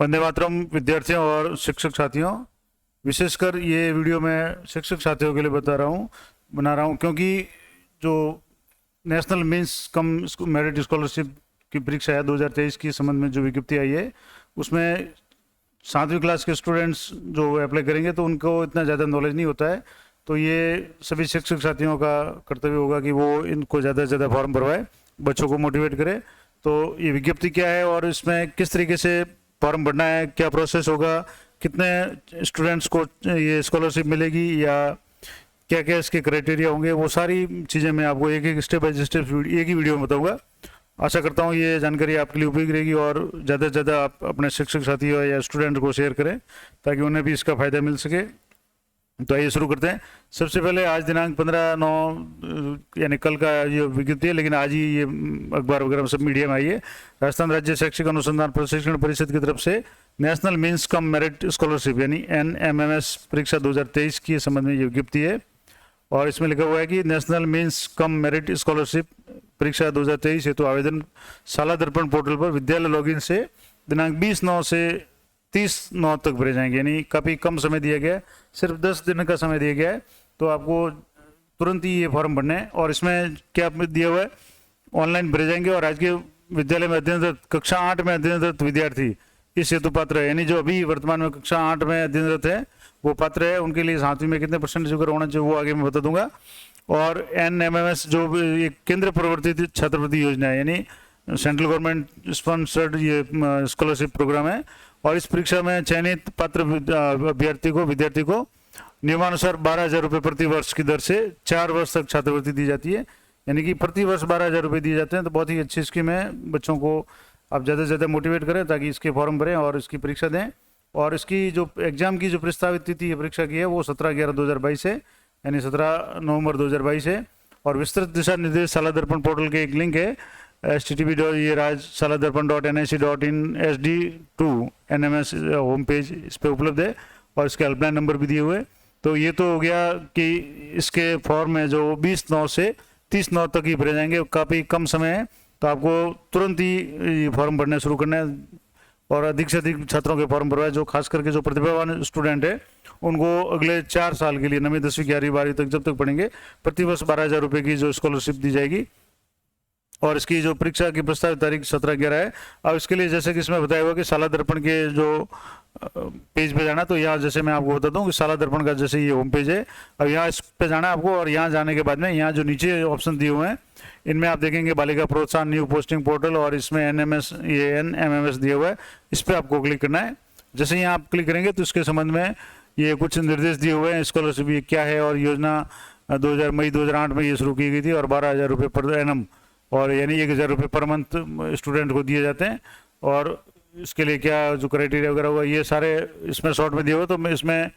वंदे मातरम विद्यार्थियों और शिक्षक साथियों। विशेषकर ये वीडियो मैं शिक्षक साथियों के लिए बना रहा हूँ क्योंकि जो national means cum merit scholarship की परीक्षा है 2023 की संबंध में जो विज्ञप्ति आई है, उसमें 7वीं क्लास के स्टूडेंट्स जो अप्लाई करेंगे तो उनको इतना ज़्यादा नॉलेज नहीं होता है। तो ये सभी शिक्षक साथियों का कर्तव्य होगा कि वो इनको ज़्यादा से ज़्यादा फॉर्म भरवाए, बच्चों को मोटिवेट करे। तो ये विज्ञप्ति क्या है और इसमें किस तरीके से फॉर्म भरना है, क्या प्रोसेस होगा, कितने स्टूडेंट्स को ये स्कॉलरशिप मिलेगी या क्या क्या इसके क्राइटेरिया होंगे, वो सारी चीज़ें मैं आपको एक एक स्टेप बाय स्टेप एक ही वीडियो में बताऊंगा। आशा करता हूँ ये जानकारी आपके लिए उपयोगी रहेगी और ज़्यादा से ज़्यादा आप अपने शिक्षक साथियों या स्टूडेंट को शेयर करें ताकि उन्हें भी इसका फ़ायदा मिल सके। तो आइए शुरू करते हैं। सबसे पहले आज दिनांक 15/9 यानी कल का ये विज्ञप्ति है, लेकिन आज ही ये अखबार वगैरह सब मीडिया में आई है। राजस्थान राज्य शैक्षिक अनुसंधान प्रशिक्षण परिषद की तरफ से national means cum merit scholarship यानी NMMS परीक्षा 2023 के संबंध में ये विज्ञप्ति है और इसमें लिखा हुआ है कि national means cum merit scholarship परीक्षा 2023 हेतु आवेदन शाला दर्पण पोर्टल पर विद्यालय लॉगिन से दिनांक 20/9 से 30/9 तक भरे जाएंगे। यानी काफ़ी कम समय दिया गया है, सिर्फ 10 दिन का समय दिया गया है। तो आपको तुरंत ही ये फॉर्म भरना है और इसमें क्या दिया हुआ है, ऑनलाइन भरे जाएंगे और आज के विद्यालय में अध्ययनरत कक्षा 8 में अध्ययनरत विद्यार्थी इस हेतु पात्र है। यानी जो अभी वर्तमान में कक्षा 8 में अध्ययनरत है वो पात्र है। उनके लिए 7वीं में कितने % शुक्र होना चाहिए वो आगे मैं बता दूंगा। और NMMS जो एक केंद्र प्रवर्तित छात्रवृत्ति योजना है, यानी सेंट्रल गवर्नमेंट स्पॉन्सर्ड ये स्कॉलरशिप प्रोग्राम है और इस परीक्षा में चयनित पात्र विद्यार्थी को नियमानुसार 12,000 रुपये प्रति वर्ष की दर से 4 वर्ष तक छात्रवृत्ति दी जाती है। यानी कि प्रति वर्ष 12,000 रुपये दिए जाते हैं। तो बहुत ही अच्छी स्कीम है। बच्चों को आप ज़्यादा से ज़्यादा मोटिवेट करें ताकि इसके फॉर्म भरें और इसकी परीक्षा दें। और इसकी जो एग्ज़ाम की जो प्रस्तावित तिथि है परीक्षा की है वो 17/11/2022 है, यानी 17 नवंबर 2022 है। और विस्तृत दिशा निर्देश शाला दर्पण पोर्टल के एक लिंक है http://shaladharpan.nic.in/SD2 NMS होम पेज, इस पर उपलब्ध है और इसके हेल्पलाइन नंबर भी दिए हुए। तो ये तो हो गया कि इसके फॉर्म है जो 20/9 से 30/9 तक ही भरे जाएंगे। काफ़ी कम समय है तो आपको तुरंत ही फॉर्म भरना शुरू करना है और अधिक से अधिक छात्रों के फॉर्म भरवाए। जो खास करके जो प्रतिभावान स्टूडेंट है उनको अगले 4 साल के लिए 9वीं 10वीं 11वीं 12वीं तक जब तक पढ़ेंगे प्रति वर्ष 12,000 रुपये की जो स्कॉलरशिप दी जाएगी। और इसकी जो परीक्षा की प्रस्तावित तारीख 17/11 है। अब इसके लिए जैसे कि इसमें बताया हुआ कि शाला दर्पण के जो पेज पे जाना, तो यहाँ जैसे मैं आपको बता दूं कि शाला दर्पण का जैसे ये होम पेज है, अब यहाँ इस पे जाना है आपको और यहाँ जाने के बाद में यहाँ जो नीचे ऑप्शन दिए हुए हैं इनमें आप देखेंगे बालिका प्रोत्साहन न्यू पोस्टिंग पोर्टल और इसमें NMMS दिया हुआ है। इस पर आपको क्लिक करना है। जैसे ही आप क्लिक करेंगे तो इसके संबंध में ये कुछ निर्देश दिए हुए हैं। स्कॉलरशिप ये क्या है और योजना मई 2008 में ये शुरू की गई थी और 12,000 रुपये पर एनम और यानी 1,000 रुपये पर मंथ स्टूडेंट को दिए जाते हैं। और इसके लिए क्या जो क्राइटेरिया वगैरह हुआ ये सारे इसमें शॉर्ट में दिए हुए। तो मैं इसमें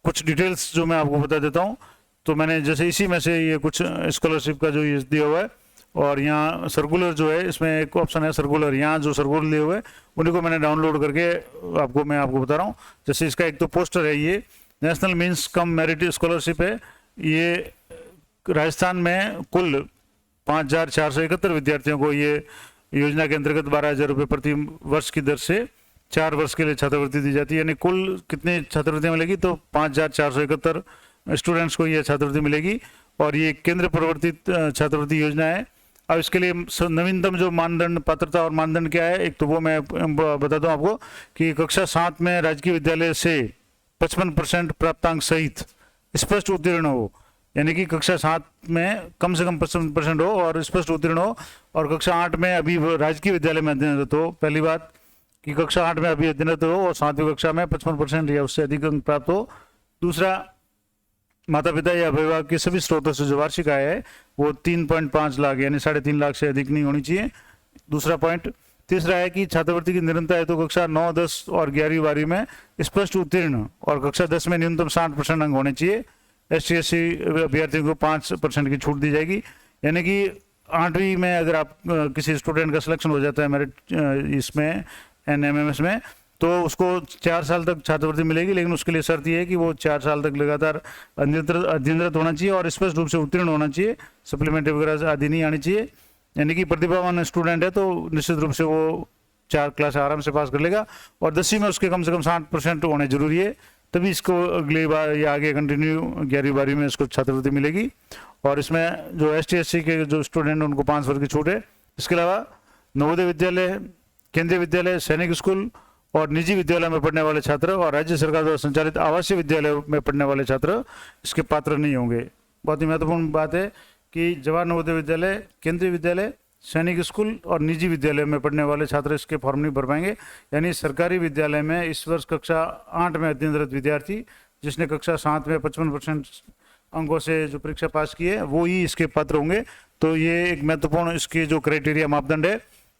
कुछ डिटेल्स जो मैं आपको बता देता हूँ। तो मैंने जैसे इसी में से ये कुछ स्कॉलरशिप का जो ये दिया हुआ है और यहाँ सर्कुलर जो है इसमें एक ऑप्शन है सर्कुलर, यहाँ जो सर्कुलर दिए हुए उन्हीं को मैंने डाउनलोड करके मैं आपको बता रहा हूँ। जैसे इसका एक तो पोस्टर है, ये national means cum merit scholarship है। ये राजस्थान में कुल 5,471 विद्यार्थियों को ये योजना के अंतर्गत 12,000 रुपये प्रति वर्ष की दर से 4 वर्ष के लिए छात्रवृत्ति दी जाती है। यानी कुल कितनी छात्रवृत्तियाँ मिलेगी तो 5,471 स्टूडेंट्स को ये छात्रवृत्ति मिलेगी और ये केंद्र प्रवर्तित छात्रवृत्ति योजना है। अब इसके लिए नवीनतम जो मानदंड पात्रता और मानदंड क्या है, एक तो वो मैं बता दूं आपको कि कक्षा 7 में राजकीय विद्यालय से 55% प्राप्तांक सहित स्पष्ट उत्तीर्ण हो, यानी कि कक्षा 7 में कम से कम 55% हो और स्पष्ट उत्तीर्ण हो। और कक्षा 8 में अभी राजकीय विद्यालय में अध्ययनरत हो। पहली बात कि कक्षा 8 में अभी अध्ययनरत हो और 7वीं कक्षा में 55% या उससे अधिक अंक प्राप्त हो। दूसरा, माता पिता या अभिभावक के सभी स्रोतों से जो वार्षिक आय है वो 3.5 लाख यानी 3.5 लाख से अधिक नहीं होनी चाहिए। दूसरा पॉइंट। तीसरा है कि छात्रवृत्ति की निरंतरता है तो कक्षा 9, 10 और 11वीं 12वीं में स्पष्ट उत्तीर्ण और कक्षा 10 में न्यूनतम 60% अंक होने चाहिए। ST/SC अभ्यर्थियों को 5% की छूट दी जाएगी। यानी कि 8वीं में अगर आप किसी स्टूडेंट का सिलेक्शन हो जाता है मेरिट इसमें NMMS में तो उसको 4 साल तक छात्रवृत्ति मिलेगी, लेकिन उसके लिए शर्त यह है कि वो 4 साल तक लगातार अध्ययनरत होना चाहिए और स्पष्ट रूप से उत्तीर्ण होना चाहिए। सप्लीमेंट्री वगैरह आदि नहीं आनी चाहिए। यानी कि प्रतिभावान स्टूडेंट है तो निश्चित रूप से वो 4 क्लास आराम से पास कर लेगा, और 10वीं में उसके कम से कम 60% होने जरूरी है, तभी इसको अगली बार या आगे कंटिन्यू 11वीं 12वीं में इसको छात्रवृत्ति मिलेगी। और इसमें जो ST SC के जो स्टूडेंट हैं उनको 5 वर्ष की छूट है। इसके अलावा नवोदय विद्यालय, केंद्रीय विद्यालय, सैनिक स्कूल और निजी विद्यालय में पढ़ने वाले छात्र और राज्य सरकार द्वारा संचालित आवासीय विद्यालय में पढ़ने वाले छात्र इसके पात्र नहीं होंगे। बहुत ही महत्वपूर्ण बात है कि जवाहर नवोदय विद्यालय, केंद्रीय विद्यालय, सैनिक स्कूल और निजी विद्यालय में पढ़ने वाले छात्र इसके फॉर्म नहीं भर पाएंगे। यानी सरकारी विद्यालय में इस वर्ष कक्षा 8 में अध्ययनरत विद्यार्थी जिसने कक्षा 7 में 55% अंकों से जो परीक्षा पास की है वो ही इसके पात्र होंगे। तो ये एक महत्वपूर्ण इसके जो क्राइटेरिया मापदंड है।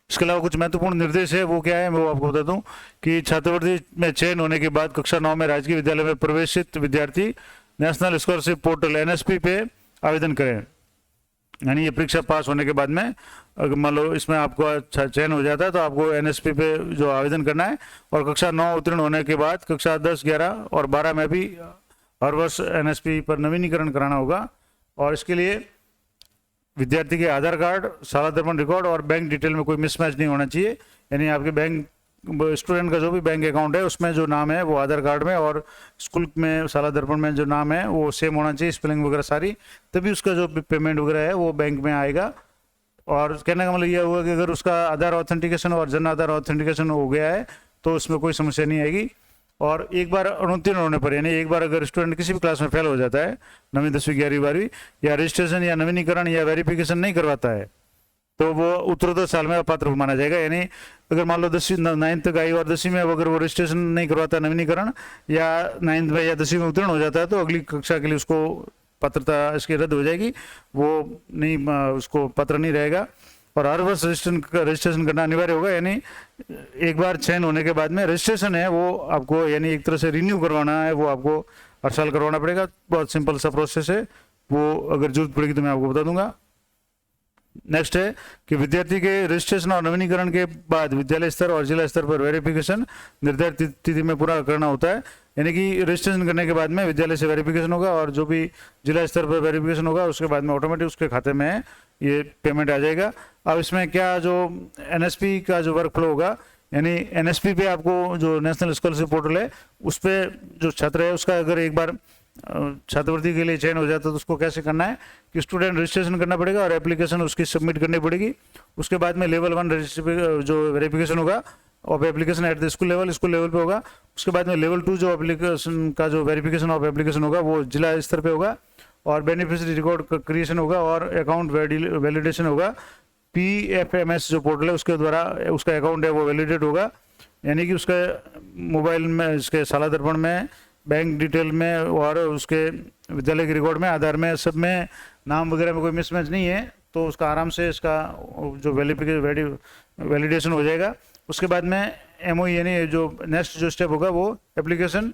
इसके अलावा कुछ महत्वपूर्ण निर्देश है, वो क्या है मैं वो आपको बता दूं कि छात्रवृत्ति में चयन होने के बाद कक्षा 9 में राजकीय विद्यालय में प्रवेशित विद्यार्थी नेशनल स्कॉलरशिप पोर्टल NSP पे आवेदन करें। यानी ये परीक्षा पास होने के बाद में अगर मान लो इसमें आपको चयन हो जाता है तो आपको NSP पे जो आवेदन करना है, और कक्षा 9 उत्तीर्ण होने के बाद कक्षा 10, 11 और 12 में भी हर वर्ष NSP पर नवीनीकरण कराना होगा। और इसके लिए विद्यार्थी के आधार कार्ड, साला दर्पण रिकॉर्ड और बैंक डिटेल में कोई मिसमैच नहीं होना चाहिए। यानी आपके बैंक स्टूडेंट का जो भी बैंक अकाउंट है उसमें जो नाम है वो आधार कार्ड में और स्कूल में साला दर्पण में जो नाम है वो सेम होना चाहिए, स्पेलिंग वगैरह सारी, तभी उसका जो पेमेंट वगैरह है वो बैंक में आएगा। और कहने का मतलब यह हुआ कि अगर उसका आधार ऑथेंटिकेशन और जन आधार ऑथेंटिकेशन हो गया है तो उसमें कोई समस्या नहीं आएगी। और एक बार अनुत्तीर्ण होने पर, यानी एक बार अगर स्टूडेंट किसी भी क्लास में फेल हो जाता है 9वीं 10वीं 11वीं 12वीं या रजिस्ट्रेशन या नवीनीकरण या वेरिफिकेशन नहीं करवाता है तो वो उत्तरोत्तर साल में अपात्र माना जाएगा। यानी अगर मान लो 10वीं 9th तक आई और 10वीं में अगर वो रजिस्ट्रेशन नहीं करवाता नवीनीकरण या 9th में या 10वीं में उत्तीर्ण हो जाता है तो अगली कक्षा के लिए उसको पात्रता इसकी रद्द हो जाएगी, वो नहीं उसको पात्र नहीं रहेगा। और हर वर्ष रजिस्ट्रेशन करना अनिवार्य होगा। यानी एक बार चयन होने के बाद में रजिस्ट्रेशन है वो आपको यानी एक तरह से रिन्यू करवाना है, वो आपको हर साल करवाना पड़ेगा। बहुत सिंपल सा प्रोसेस है, वो अगर जरूरत पड़ेगी तो मैं आपको बता दूंगा। नेक्स्ट है कि विद्यार्थी के रजिस्ट्रेशन और नवीनीकरण के बाद विद्यालय स्तर और जिला स्तर पर वेरिफिकेशन निर्धारित तिथि में पूरा करना होता है। यानी कि रजिस्ट्रेशन करने के बाद में विद्यालय से वेरिफिकेशन होगा और जो भी जिला स्तर पर वेरिफिकेशन होगा उसके बाद में ऑटोमेटिक उसके खाते में ये पेमेंट आ जाएगा। अब इसमें क्या जो NSP का जो वर्क फ्लो होगा, यानी NSP पे आपको जो नेशनल स्कॉलरशिप पोर्टल है उस पर जो छात्र है उसका अगर एक बार छात्रवृत्ति के लिए चयन हो जाता है तो उसको कैसे करना है कि स्टूडेंट रजिस्ट्रेशन करना पड़ेगा और एप्लीकेशन उसकी सबमिट करनी पड़ेगी। उसके बाद में लेवल 1 जो वेरिफिकेशन होगा of application at the school level पे होगा। उसके बाद में लेवल 2 जो एप्लीकेशन का जो वेरिफिकेशन ऑफ एप्लीकेशन होगा वो जिला स्तर पे होगा और बेनिफिशियरी रिकॉर्ड क्रिएशन होगा और अकाउंट वैलिडेशन होगा। PFMS जो पोर्टल है उसके द्वारा उसका अकाउंट है वो वैलिडेट होगा। यानी कि उसका मोबाइल में, इसके साला दर्पण में, बैंक डिटेल में और उसके विद्यालय के रिकॉर्ड में, आधार में, सब में नाम वगैरह में कोई मिसमैच नहीं है तो उसका आराम से इसका जो वैलिडेशन हो जाएगा। उसके बाद में MOE यानी जो नेक्स्ट जो स्टेप होगा वो application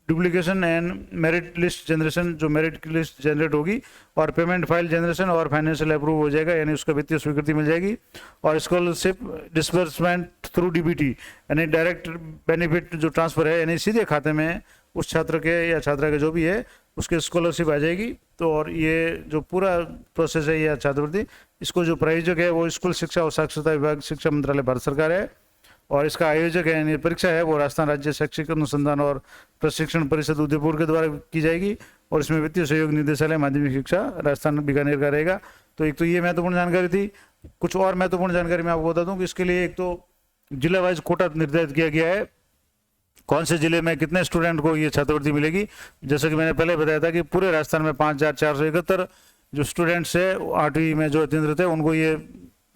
duplication and merit list generation, जो मेरिट लिस्ट जनरेट होगी और पेमेंट फाइल जनरेशन और फाइनेंशियल अप्रूव हो जाएगा, यानी उसका वित्तीय स्वीकृति मिल जाएगी। और स्कॉलरशिप डिसबर्समेंट थ्रू DBT यानी डायरेक्ट बेनिफिट जो ट्रांसफर है यानी सीधे खाते में उस छात्र के या छात्रा के जो भी है उसके स्कॉलरशिप आ जाएगी। तो और ये जो पूरा प्रोसेस है या छात्रवृत्ति, इसको जो प्रायोजक है वो स्कूल शिक्षा और साक्षरता विभाग, शिक्षा मंत्रालय, भारत सरकार है। और इसका आयोजक है यानी परीक्षा है वो राजस्थान राज्य शैक्षिक अनुसंधान और प्रशिक्षण परिषद उदयपुर के द्वारा की जाएगी और इसमें वित्तीय सहयोग निदेशालय माध्यमिक शिक्षा राजस्थान बीकानेर का रहेगा। तो एक तो ये महत्वपूर्ण जानकारी थी। कुछ और महत्वपूर्ण जानकारी मैं आपको बता दूं कि इसके लिए एक तो जिला वाइज कोटा निर्धारित किया गया है, कौन से जिले में कितने स्टूडेंट को ये छात्रवृत्ति मिलेगी। जैसा कि मैंने पहले बताया था कि पूरे राजस्थान में 5471 जो स्टूडेंट्स है 8वीं में जो अध्ययनरत है उनको ये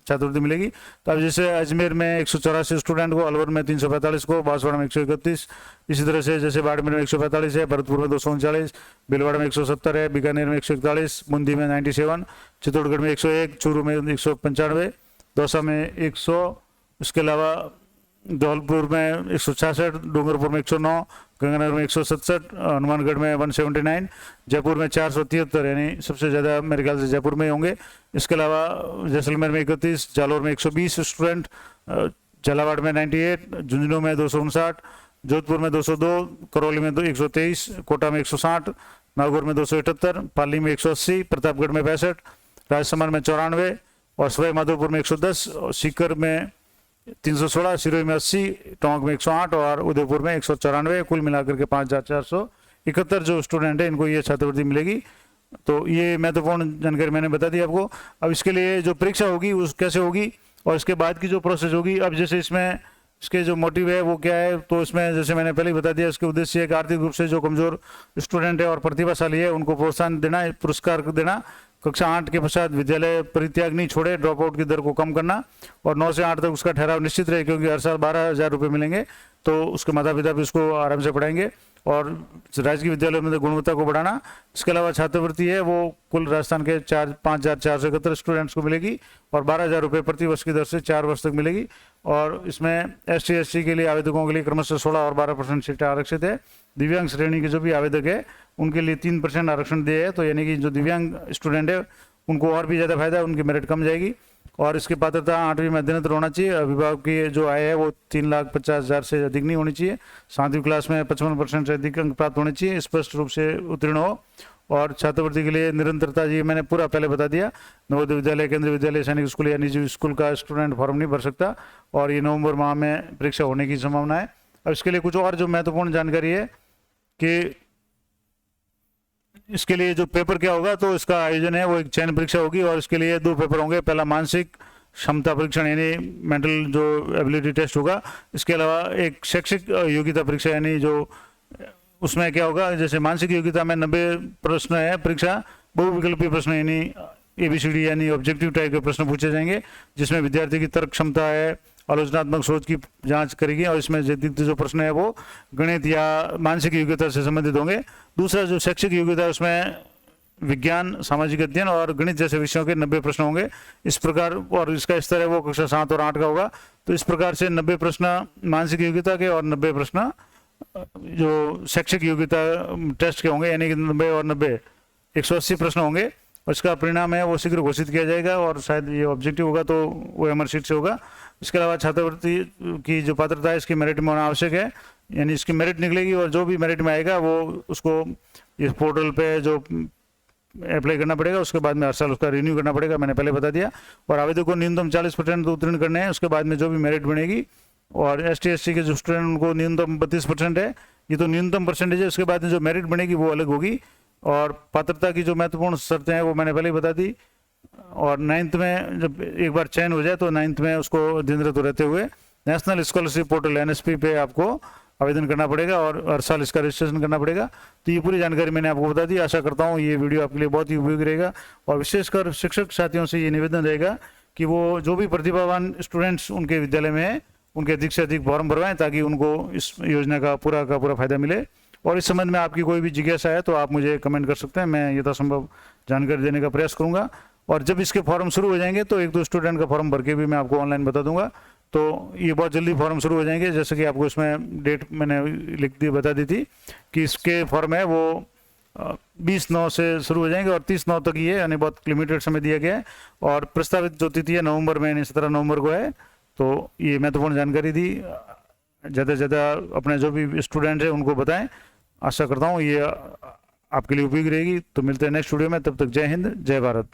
छात्रवृत्ति मिलेगी। तो अब जैसे अजमेर में 184 स्टूडेंट को, अलवर में 345 को, बांसवाड़ा में 131, इसी तरह से जैसे बाड़मेर में 145 है, भरतपुर में 239, भीलवाड़ा में 170 है, बीकानेर में 141, बूंदी में 97, चित्तौड़गढ़ में 101, चूरू में 195, दौसा में 100, इसके अलावा धौलपुर में 166, डूंगरपुर में 109, गंगानगर में 167, हनुमानगढ़ में 179, जयपुर में 473 यानी सबसे ज़्यादा मेरे ख्याल से जयपुर में ही होंगे। इसके अलावा जैसलमेर में 31, जालौर में 120 स्टूडेंट, झालावाड़ में 98, झुंझुनू में 259, जोधपुर में 202, करौली में 123, कोटा में 160, नागौर में 278, पाली में 180, प्रतापगढ़ में 65, राजसमंद में 94 और सवाई माधोपुर में 110, सीकर में 316, सिरोही में 80, टोंक में 108 और उदयपुर में 194, कुल मिलाकर के 5471 जो स्टूडेंट है इनको ये छात्रवृत्ति मिलेगी। तो ये महत्वपूर्ण जानकारी मैंने बता दी आपको। अब इसके लिए जो परीक्षा होगी उस कैसे होगी और इसके बाद की जो प्रोसेस होगी, अब जैसे इसमें इसके जो मोटिव है वो क्या है, तो इसमें जैसे मैंने पहले ही बता दिया, इसके उद्देश्य एक आर्थिक रूप से जो कमजोर स्टूडेंट है और प्रतिभाशाली है उनको प्रोत्साहन देना, पुरस्कार देना, कक्षा 8 के पश्चात विद्यालय परित्याग नहीं छोड़े, ड्रॉप आउट की दर को कम करना और 9 से 8 तक उसका ठहराव निश्चित रहे, क्योंकि हर साल 12,000 रुपये मिलेंगे तो उसके माता पिता भी उसको आराम से पढ़ाएंगे। और राजकीय विद्यालयों में गुणवत्ता को बढ़ाना। इसके अलावा छात्रवृत्ति है वो कुल राजस्थान के 5,471 स्टूडेंट्स को मिलेगी और 12,000 रुपये प्रति वर्ष की दर से 4 वर्ष तक मिलेगी। और इसमें ST/SC के लिए आवेदकों के लिए क्रमशः 16 और 12% सीटें आरक्षित है। दिव्यांग श्रेणी के जो भी आवेदक है उनके लिए 3% आरक्षण दिया है, तो यानी कि जो दिव्यांग स्टूडेंट है उनको और भी ज़्यादा फायदा है, उनकी मेरिट कम जाएगी। और इसकी पात्रता 8वीं में अध्ययनरत होना चाहिए। अभिभावक की जो आय है वो 3,50,000 से अधिक नहीं होनी चाहिए। 7वीं क्लास में 55% से अधिक अंक प्राप्त होने चाहिए, स्पष्ट रूप से उत्तीर्ण हो। और छात्रवृत्ति के लिए निरंतरता, ये मैंने पूरा पहले बता दिया। नवोदय विद्यालय, केंद्रीय विद्यालय, सैनिक स्कूल या निजी स्कूल का स्टूडेंट फॉर्म नहीं भर सकता और ये नवंबर माह में परीक्षा होने की संभावना है। अब इसके लिए कुछ और जो महत्वपूर्ण जानकारी है कि इसके लिए जो पेपर क्या होगा, तो इसका आयोजन है वो एक चयन परीक्षा होगी और इसके लिए 2 पेपर होंगे। पहला मानसिक क्षमता परीक्षण यानी मेंटल जो एबिलिटी टेस्ट होगा। इसके अलावा एक शैक्षिक योग्यता परीक्षा यानी जो उसमें क्या होगा, जैसे मानसिक योग्यता में 90 प्रश्न है परीक्षा, बहुविकल्पीय प्रश्न यानी ABCD यानी ऑब्जेक्टिव टाइप के प्रश्न पूछे जाएंगे, जिसमें विद्यार्थी की तर्क क्षमता है, आलोचनात्मक सोच की जांच करेगी। और इसमें जो प्रश्न है वो गणित या मानसिक योग्यता से संबंधित होंगे। दूसरा जो शैक्षिक योग्यता है उसमें विज्ञान, सामाजिक अध्ययन और गणित जैसे विषयों के 90 प्रश्न होंगे। इस प्रकार, और इसका स्तर है वो कक्षा 7 और 8 का होगा। तो इस प्रकार से 90 प्रश्न मानसिक योग्यता के और 90 प्रश्न जो शैक्षिक योग्यता टेस्ट के होंगे, यानी कि 90 और 90 180 प्रश्न होंगे। और इसका परिणाम है वो शीघ्र घोषित किया जाएगा और शायद ये ऑब्जेक्टिव होगा तो वो एमआर शीट से होगा। इसके अलावा छात्रवृत्ति की जो पात्रता है इसकी मेरिट में होना आवश्यक है, यानी इसकी मेरिट निकलेगी और जो भी मेरिट में आएगा वो उसको इस पोर्टल पे जो अप्लाई करना पड़ेगा। उसके बाद में हर साल उसका रिन्यू करना पड़ेगा, मैंने पहले बता दिया। और आवेदक को न्यूनतम 40% उत्तीर्ण करने हैं। उसके बाद में जो भी मेरिट बनेगी, और ST/SC के जो स्टूडेंट उनको न्यूनतम 32% है, ये तो न्यूनतम परसेंटेज है। उसके बाद में जो मेरिट बनेगी वो अलग होगी। और पात्रता की जो महत्वपूर्ण शर्तें हैं वो मैंने पहले ही बता दी। और 9th में जब एक बार चयन हो जाए तो 9th में उसको अध्ययनरत रहते हुए नेशनल स्कॉलरशिप पोर्टल NSP पे आपको आवेदन करना पड़ेगा और हर साल इसका रजिस्ट्रेशन करना पड़ेगा। तो ये पूरी जानकारी मैंने आपको बता दी। आशा करता हूँ ये वीडियो आपके लिए बहुत ही उपयोगी रहेगा। और विशेषकर शिक्षक साथियों से ये निवेदन रहेगा कि वो जो भी प्रतिभावान स्टूडेंट्स उनके विद्यालय में हैं उनके अधिक से अधिक फॉर्म भरवाएं, ताकि उनको इस योजना का पूरा फायदा मिले। और इस संबंध में आपकी कोई भी जिज्ञासा है तो आप मुझे कमेंट कर सकते हैं, मैं यथासंभव जानकारी देने का प्रयास करूंगा। और जब इसके फॉर्म शुरू हो जाएंगे तो 1-2 स्टूडेंट का फॉर्म भर के भी मैं आपको ऑनलाइन बता दूंगा। तो ये बहुत जल्दी फॉर्म शुरू हो जाएंगे। जैसे कि आपको इसमें डेट मैंने बता दी थी कि इसके फॉर्म है वो 20/9 से शुरू हो जाएंगे और 30/9 तक ही है, यानी बहुत लिमिटेड समय दिया गया है। और प्रस्तावित जो तिथि है नवंबर में, यानी 17 नवंबर को है। तो ये महत्वपूर्ण जानकारी दी। ज़्यादा से ज़्यादा अपने जो भी स्टूडेंट हैं उनको बताएं। आशा करता हूँ ये आपके लिए उपयोगी रहेगी। तो मिलते हैं नेक्स्ट वीडियो में, तब तक जय हिंद, जय भारत।